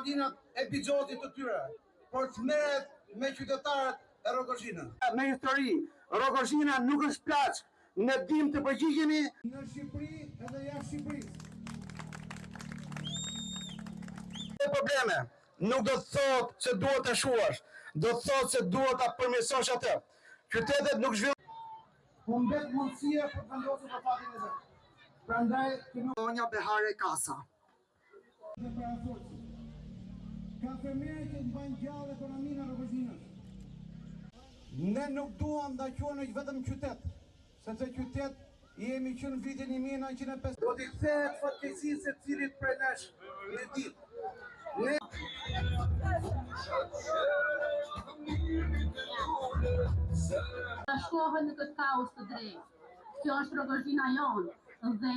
patolinat e bixhotit të tyre, por të merret me qytetarët e Rogozhinës. Me histori, Rogozhina nuk është plaç, ne dim të përgjigjemi në Shqipëri edhe jashtë Shqipërisë. Probleme, nuk do të thotë se duhet të shuash, do të thotë se duhet ta përmirësosh atë. Qytetet nuk zhvillohen. Humbet mundësia për të vendosur për fatin e vet. Prandaj Tonja Behare Kasa. Ka fermerë që mbajnë gjallë ekonominë e Rogozhinës. Ne nuk duam ta quajmë vetëm qytet, sepse qytet jemi që në vitin 1950. Do t'i kthehet fatkeqësisë secilit prej nesh në ditë. Ne ta shkohen në këtë kaos të drejtë. Kjo është Rogozhina jonë dhe